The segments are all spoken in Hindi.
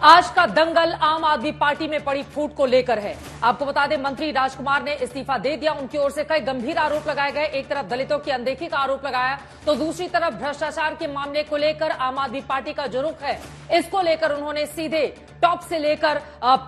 आज का दंगल आम आदमी पार्टी में पड़ी फूट को लेकर है। आपको बता दें, मंत्री राजकुमार ने इस्तीफा दे दिया। उनकी ओर से कई गंभीर आरोप लगाए गए। एक तरफ दलितों की अनदेखी का आरोप लगाया, तो दूसरी तरफ भ्रष्टाचार के मामले को लेकर आम आदमी पार्टी का जो रुख है, इसको लेकर उन्होंने सीधे टॉप से लेकर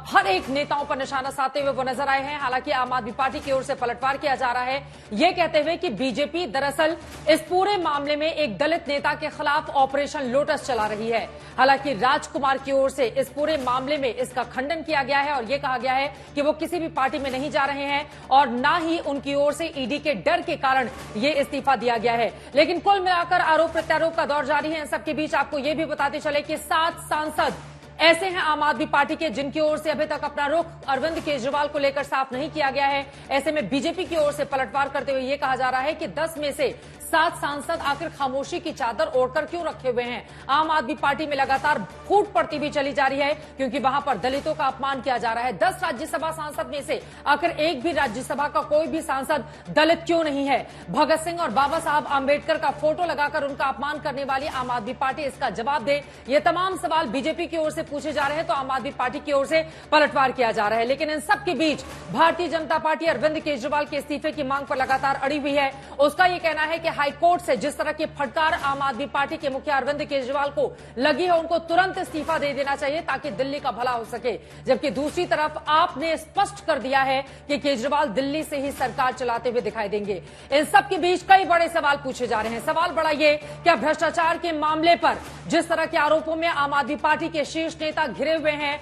हर एक नेताओं पर निशाना साधते हुए वो नजर आए हैं। हालांकि आम आदमी पार्टी की ओर से पलटवार किया जा रहा है, ये कहते हुए कि बीजेपी दरअसल इस पूरे मामले में एक दलित नेता के खिलाफ ऑपरेशन लोटस चला रही है। हालांकि राजकुमार की ओर से इस पूरे मामले में इसका खंडन किया गया है और यह कहा गया है कि वो किसी भी पार्टी में नहीं जा रहे हैं और ना ही उनकी ओर से ईडी के डर के कारण यह इस्तीफा दिया गया है। लेकिन कुल मिलाकर आरोप प्रत्यारोप का दौर जारी है। इन सबके बीच आपको यह भी बताते चले कि 7 सांसद ऐसे हैं आम आदमी पार्टी के जिनकी ओर से अभी तक अपना रुख अरविंद केजरीवाल को लेकर साफ नहीं किया गया है। ऐसे में बीजेपी की ओर से पलटवार करते हुए यह कहा जा रहा है कि 10 में से 7 सांसद आखिर खामोशी की चादर ओढ़कर क्यों रखे हुए हैं। आम आदमी पार्टी में लगातार फूट पड़ती भी चली जा रही है, क्योंकि वहां पर दलितों का अपमान किया जा रहा है। 10 राज्यसभा सांसद में से आखिर एक भी राज्यसभा का कोई भी सांसद दलित क्यों नहीं है। भगत सिंह और बाबा साहब आंबेडकर का फोटो लगाकर उनका अपमान करने वाली आम आदमी पार्टी इसका जवाब दे। ये तमाम सवाल बीजेपी की ओर से पूछे जा रहे हैं, तो आम आदमी पार्टी की ओर से पलटवार किया जा रहा है। लेकिन इन सबके बीच भारतीय जनता पार्टी अरविंद केजरीवाल के इस्तीफे की मांग पर लगातार अड़ी हुई है। उसका यह कहना है कि हाईकोर्ट से जिस तरह की फटकार आम आदमी पार्टी के मुखिया अरविंद केजरीवाल को लगी है, उनको तुरंत इस्तीफा दे देना चाहिए ताकि दिल्ली का भला हो सके। जबकि दूसरी तरफ आपने स्पष्ट कर दिया है कि केजरीवाल दिल्ली से ही सरकार चलाते हुए दिखाई देंगे। इन सबके बीच कई बड़े सवाल पूछे जा रहे हैं। सवाल बड़ा ये, क्या भ्रष्टाचार के मामले पर जिस तरह के आरोपों में आम आदमी पार्टी के शीर्ष नेता घिरे हुए हैं,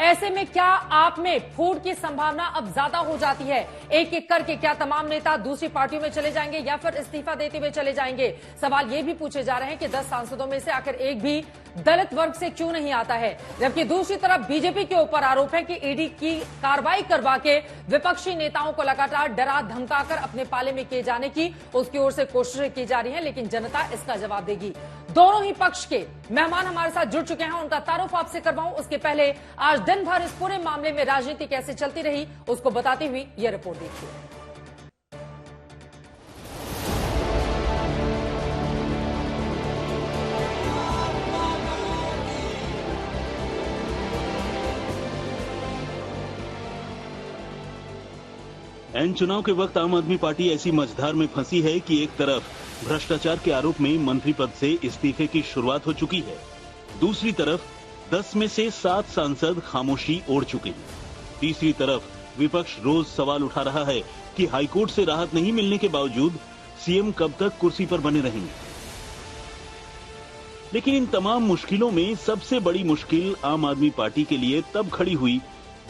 ऐसे में क्या आप में फूट की संभावना अब ज्यादा हो जाती है? एक एक करके क्या तमाम नेता दूसरी पार्टियों में चले जाएंगे या फिर इस्तीफा देते हुए चले जाएंगे? सवाल ये भी पूछे जा रहे हैं कि 10 सांसदों में से आखिर एक भी दलित वर्ग से क्यों नहीं आता है। जबकि दूसरी तरफ बीजेपी के ऊपर आरोप है कि ईडी की कार्रवाई करवा के विपक्षी नेताओं को लगातार डरा धमकाकर अपने पाले में किए जाने की उसकी ओर से कोशिशें की जा रही हैं, लेकिन जनता इसका जवाब देगी। दोनों ही पक्ष के मेहमान हमारे साथ जुड़ चुके हैं, उनका तारुफ आपसे करवाऊं उसके पहले आज दिन भर इस पूरे मामले में राजनीति कैसे चलती रही उसको बताती हुई यह रिपोर्ट देखिए। एन चुनाव के वक्त आम आदमी पार्टी ऐसी मझधार में फंसी है कि एक तरफ भ्रष्टाचार के आरोप में मंत्री पद से इस्तीफे की शुरुआत हो चुकी है, दूसरी तरफ 10 में से 7 सांसद खामोशी ओढ़ चुके हैं। तीसरी तरफ विपक्ष रोज सवाल उठा रहा है कि हाईकोर्ट से राहत नहीं मिलने के बावजूद सीएम कब तक कुर्सी पर बने रहेंगे। लेकिन इन तमाम मुश्किलों में सबसे बड़ी मुश्किल आम आदमी पार्टी के लिए तब खड़ी हुई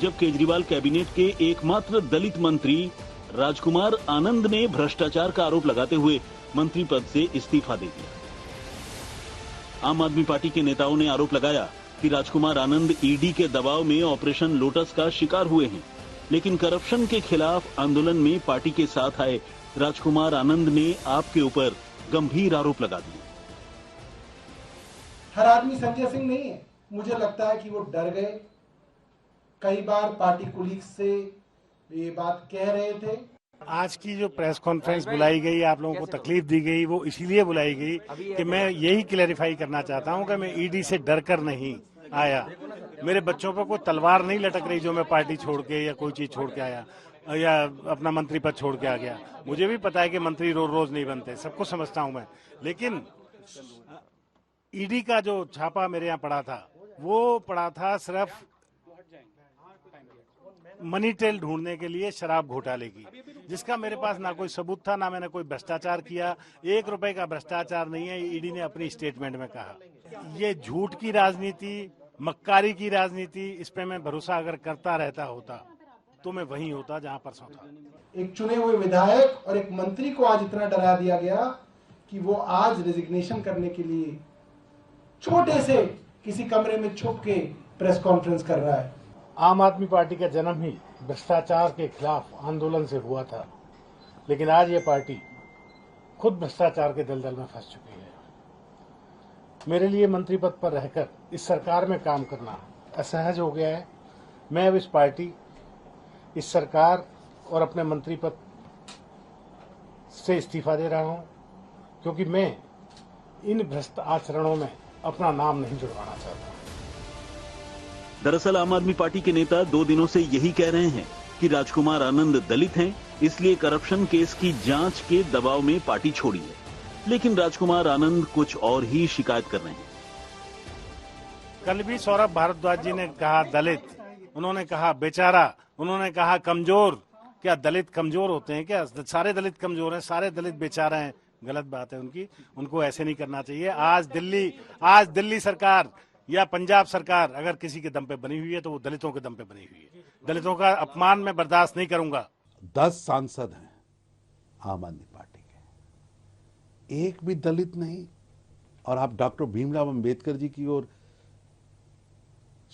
जब केजरीवाल कैबिनेट के एकमात्र दलित मंत्री राजकुमार आनंद ने भ्रष्टाचार का आरोप लगाते हुए मंत्री पद से इस्तीफा दे दिया। आम आदमी पार्टी के नेताओं ने आरोप लगाया कि राजकुमार आनंद ईडी के दबाव में ऑपरेशन लोटस का शिकार हुए हैं, लेकिन करप्शन के खिलाफ आंदोलन में पार्टी के साथ आए राजकुमार आनंद ने आपके ऊपर गंभीर आरोप लगा दिए। हर आदमी संजय सिंह नहीं है। मुझे लगता है कि वो डर गए। कई बार पार्टी कुलीग से ये बात कह रहे थे। आज की जो प्रेस कॉन्फ्रेंस बुलाई गई, आप लोगों को तकलीफ दी गई, वो इसीलिए बुलाई गई कि मैं यही क्लैरिफाई करना चाहता हूं कि मैं ईडी से डर कर नहीं आया। मेरे बच्चों पर कोई तलवार नहीं लटक रही जो मैं पार्टी छोड़ के या कोई चीज छोड़ के आया या अपना मंत्री पद छोड़ के आ गया। मुझे भी पता है कि मंत्री रोज रोज नहीं बनते, सबको समझता हूं मैं, लेकिन ईडी का जो छापा मेरे यहाँ पड़ा था वो पड़ा था सिर्फ मनी टेल ढूंढने के लिए, शराब घोटाले की, जिसका मेरे पास ना कोई सबूत था, ना मैंने कोई भ्रष्टाचार किया। 1 रुपए का भ्रष्टाचार नहीं है, ईडी ने अपनी स्टेटमेंट में कहा। ये झूठ की राजनीति, मक्कारी की राजनीति, इस पे मैं भरोसा अगर करता रहता होता तो मैं वहीं होता जहां परसों था। एक चुने हुए विधायक और एक मंत्री को आज इतना डरा दिया गया कि वो आज रेजिग्नेशन करने के लिए छोटे से किसी कमरे में छुप के प्रेस कॉन्फ्रेंस कर रहा है। आम आदमी पार्टी का जन्म ही भ्रष्टाचार के खिलाफ आंदोलन से हुआ था, लेकिन आज ये पार्टी खुद भ्रष्टाचार के दलदल में फंस चुकी है। मेरे लिए मंत्री पद पर रहकर इस सरकार में काम करना असहज हो गया है। मैं अब इस पार्टी, इस सरकार और अपने मंत्री पद से इस्तीफा दे रहा हूं, क्योंकि मैं इन भ्रष्ट आचरणों में अपना नाम नहीं जुड़वाना चाहता। दरअसल आम आदमी पार्टी के नेता 2 दिनों से यही कह रहे हैं कि राजकुमार आनंद दलित हैं, इसलिए करप्शन केस की जांच के दबाव में पार्टी छोड़ी है। लेकिन राजकुमार आनंद कुछ और ही शिकायत कर रहे हैं। कल भी सौरभ भारद्वाज जी ने कहा दलित, उन्होंने कहा बेचारा, उन्होंने कहा कमजोर। क्या दलित कमजोर होते हैं क्या? सारे दलित कमजोर हैं, सारे दलित बेचारा हैं। गलत बात है उनकी, उनको ऐसे नहीं करना चाहिए। आज दिल्ली सरकार या पंजाब सरकार अगर किसी के दम पे बनी हुई है तो वो दलितों के दम पे बनी हुई है। दलितों का अपमान मैं बर्दाश्त नहीं करूंगा। 10 सांसद हैं आम आदमी पार्टी के, एक भी दलित नहीं। और आप डॉक्टर भीमराव अंबेडकर जी की और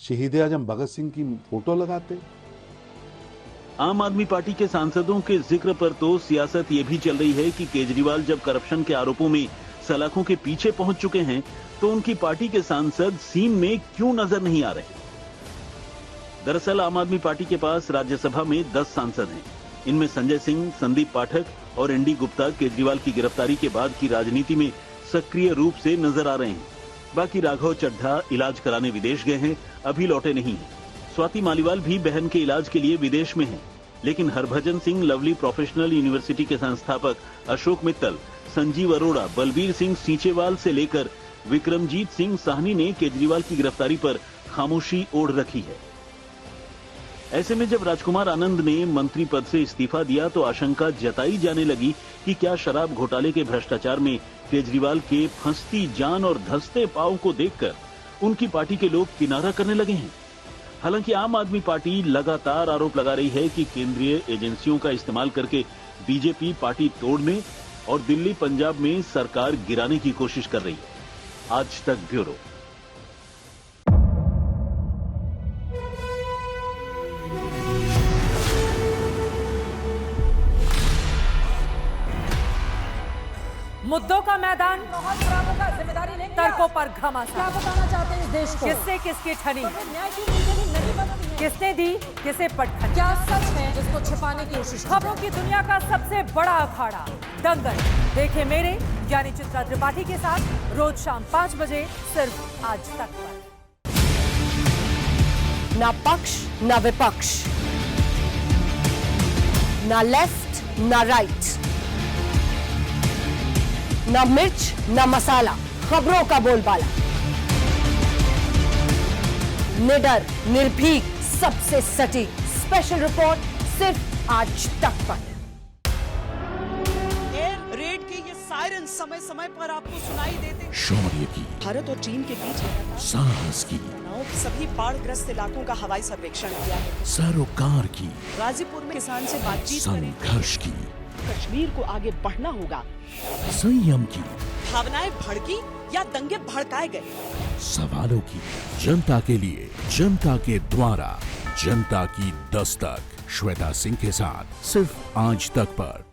शहीद आजम भगत सिंह की फोटो लगाते। आम आदमी पार्टी के सांसदों के जिक्र पर तो सियासत ये भी चल रही है कि केजरीवाल जब करप्शन के आरोपों में सलाखों के पीछे पहुंच चुके हैं तो उनकी पार्टी के सांसद सीन में क्यों नजर नहीं आ रहे। दरअसल आम आदमी पार्टी के पास राज्यसभा में 10 सांसद हैं। इनमें संजय सिंह, संदीप पाठक और एनडी गुप्ता केजरीवाल की गिरफ्तारी के बाद की राजनीति में सक्रिय रूप से नजर आ रहे हैं। बाकी राघव चड्ढा इलाज कराने विदेश गए हैं, अभी लौटे नहीं हैं। स्वाति मालीवाल भी बहन के इलाज के लिए विदेश में हैं। लेकिन हरभजन सिंह लवली प्रोफेशनल यूनिवर्सिटी के संस्थापक अशोक मित्तल, संजीव अरोड़ा, बलबीर सिंह सींचेवाल से लेकर विक्रमजीत सिंह साहनी ने केजरीवाल की गिरफ्तारी पर खामोशी ओढ़ रखी है। ऐसे में जब राजकुमार आनंद ने मंत्री पद से इस्तीफा दिया तो आशंका जताई जाने लगी कि क्या शराब घोटाले के भ्रष्टाचार में केजरीवाल के फंसती जान और धंसते पांव को देखकर उनकी पार्टी के लोग किनारा करने लगे हैं। हालांकि आम आदमी पार्टी लगातार आरोप लगा रही है कि केंद्रीय एजेंसियों का इस्तेमाल करके बीजेपी पार्टी तोड़ने और दिल्ली पंजाब में सरकार गिराने की कोशिश कर रही है। आज तक ब्यूरो। मुद्दों का मैदान, जिम्मेदारी लेंगे, तर्कों पर घमासान। क्या बताना चाहते हैं इस देश को? किससे किसकी ठनी, न्याय की नीति नहीं बनती है। किसने दी, किसे पटखनी? क्या सच है जिसको छिपाने की कोशिश? खबरों की दुनिया का सबसे बड़ा अखाड़ा दंगल देखे मेरे यानी चित्रा त्रिपाठी के साथ रोज शाम 5 बजे सिर्फ आज तक पर। ना पक्ष ना विपक्ष, ना लेफ्ट ना राइट, ना मिर्च ना मसाला, खबरों का बोलबाला, निडर निर्भीक सबसे सटीक स्पेशल रिपोर्ट सिर्फ आज तक पर। एयर रेड के ये सायरन समय समय पर आपको सुनाई देते। शौर्य की, भारत और चीन के बीच साहस की, सभी बाढ़ग्रस्त इलाकों का हवाई सर्वेक्षण किया है। सरोकार की, गाजीपुर में किसान से बातचीत करें। संघर्ष की, कश्मीर को आगे बढ़ना होगा। संयम की, भावनाएं भड़की या दंगे भड़काए गए। सवालों की, जनता के लिए, जनता के द्वारा, जनता की दस्तक। श्वेता सिंह के साथ सिर्फ आज तक पर।